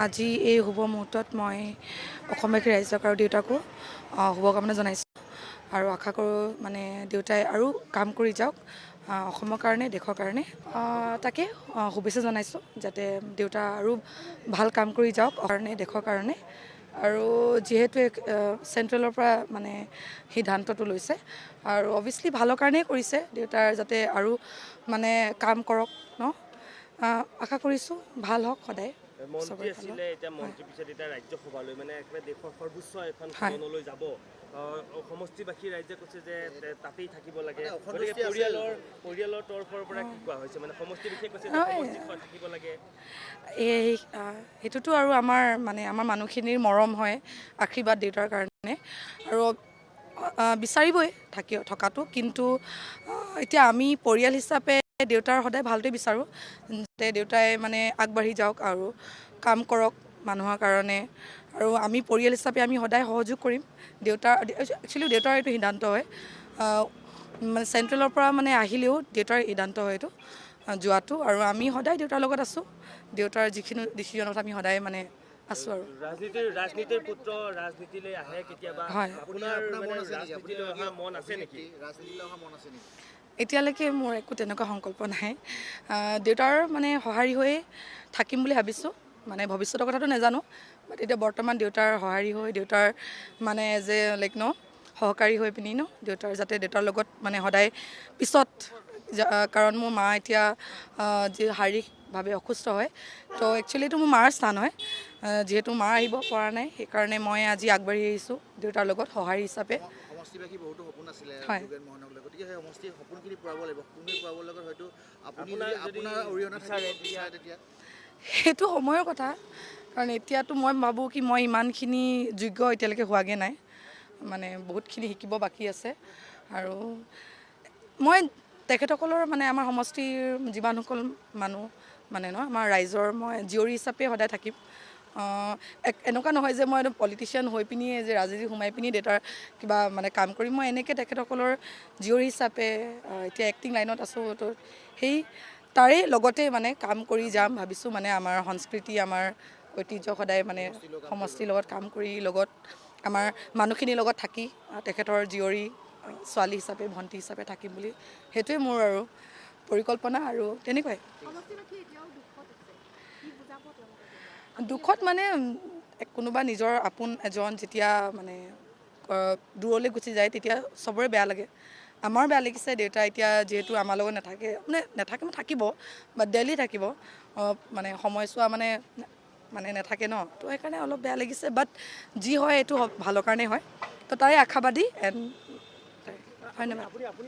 আজি এই শুভ মুহূৰ্তত মই অসমবাসী ৰাইজক আৰু দেউতাকো শুভকামনা জনাইছোঁ আৰু আশা কৰোঁ মানে দেউতাই আৰু কাম কৰি যাওক অসমৰ কাৰণে দেশৰ কাৰণে তাকে শুভেচ্ছা জনাইছোঁ যাতে দেউতা আৰু ভাল কাম কৰি যাওক কাৰণে দেশৰ কাৰণে আৰু যিহেতু চেণ্ট্ৰেলৰ পৰা মানে সিদ্ধান্তটো লৈছে আৰু অভিয়াছলি ভালৰ কাৰণেই কৰিছে দেউতাৰ যাতে আৰু মানে কাম কৰক ন আশা কৰিছোঁ ভাল হওক সদায় মন্ত্ৰী আছিলে এতিয়া মন্ত্ৰী পিছত এতিয়া ৰাজ্যসভালৈ মানে একেবাৰে দেশৰ সৰ্বোচ্চ এখন সদনলৈ যাব সমষ্টিবাসী ৰাইজে কৈছে যে তাতেই থাকিব লাগে পৰিয়ালৰ তৰফৰ পৰা কি কোৱা হৈছে মানে সমষ্টিবাসীয়ে কৈছে যে সমষ্টিত থাকিব লাগে সেইটোতো আৰু আমাৰ মানুহখিনিৰ মৰম হয় আশীৰ্বাদ দেউতাৰ কাৰণে আৰু বিচাৰিবই থকাটো কিন্তু এতিয়া আমি পৰিয়াল হিচাপে দেউতাৰ সদায় ভালটোৱে বিচাৰোঁ যাতে দেউতাই মানে আগবাঢ়ি যাওক আৰু কাম কৰক মানুহৰ কাৰণে আৰু আমি পৰিয়াল হিচাপে আমি সদায় সহযোগ কৰিম একচুৱেলি দেউতাৰ এইটো সিদ্ধান্ত হয় মানে চেণ্ট্ৰেলৰ পৰা মানে আহিলেও দেউতাৰ সিদ্ধান্ত হয় এইটো যোৱাটো আৰু আমি সদায় দেউতাৰ লগত আছোঁ দেউতাৰ যিখিনি ডিচিজনত আমি সদায় মানে আছোঁ আৰু ৰাজনীতিৰ পুত্ৰ ৰাজনীতিলৈ আহে কেতিয়াবা হয় এতিয়ালৈকে মোৰ একো তেনেকুৱা সংকল্প নাই দেউতাৰ মানে সঁহাৰি হৈয়ে থাকিম বুলি ভাবিছোঁ মানে ভৱিষ্যতৰ কথাটো নাজানো বাট এতিয়া বৰ্তমান দেউতাৰ সঁহাৰি হৈ দেউতাৰ মানে যে সহকাৰী হৈ পিনি দেউতাৰ যাতে দেউতাৰ লগত মানে সদায় পিছত কাৰণ মোৰ মা এতিয়া যি শাৰীৰিকভাৱে অসুস্থ হয় তো একচুৱেলি এইটো মোৰ মাৰ স্থান হয় যিহেতু মা আহিব পৰা নাই সেইকাৰণে মই আজি আগবাঢ়ি আহিছোঁ দেউতাৰ লগত সঁহাৰি হিচাপে সমষ্টিবাসী বহুতো সপোন আছিলে যোগেন মহনক লৈ গতিকে সেই সমষ্টিৰ সপোনখিনি পূৰাব লাগিব সপোনখিনি পূৰাবৰ লগত হয়তো আপোনাৰ অৰিহণা বিচাৰে তেতিয়া সেইটো সময়ৰ কথা কাৰণ এতিয়াতো মই ভাবোঁ কি মই ইমানখিনি যোগ্য এতিয়ালৈকে হোৱাগৈ নাই মানে বহুতখিনি শিকিব বাকী আছে আৰু মই তেখেতসকলৰ মানে আমাৰ সমষ্টিৰ যিমানসকল মানুহ মানে আমাৰ ৰাইজৰ মই জীয়ৰী হিচাপে সদায় থাকিম এনেকুৱা নহয় যে মই পলিটিচিয়ান হৈ পিনিয়ে যে ৰাজনীতি সোমাই পিনি দেউতাৰ কিবা মানে কাম কৰিম মই এনেকৈ তেখেতসকলৰ জীয়ৰী হিচাপে এতিয়া এক্টিং লাইনত আছোঁ তো সেই তাৰে লগতে মানে কাম কৰি যাম ভাবিছোঁ মানে আমাৰ সংস্কৃতি আমাৰ ঐতিহ্য সদায় মানে সমষ্টিৰ লগত কাম কৰি লগত আমাৰ মানুহখিনিৰ লগত থাকি তেখেতৰ জীয়ৰী ছোৱালী হিচাপে ভণ্টি হিচাপে থাকিম বুলি সেইটোৱে মোৰ আৰু পৰিকল্পনা আৰু তেনেকুৱাই দুখত মানে কোনোবা নিজৰ আপোন এজন যেতিয়া মানে দূৰলৈ গুচি যায় তেতিয়া চবৰে বেয়া লাগে আমাৰ বেয়া লাগিছে দেউতা এতিয়া যিহেতু আমাৰ লগত নাথাকে থাকিব বা দিল্লী থাকিব মানে সময়ছোৱা মানে নাথাকে তো সেইকাৰণে অলপ বেয়া লাগিছে বাট যি হয় এইটো ভালৰ কাৰণেই হয় তো তাৰে আশাবাদী ধন্যবাদ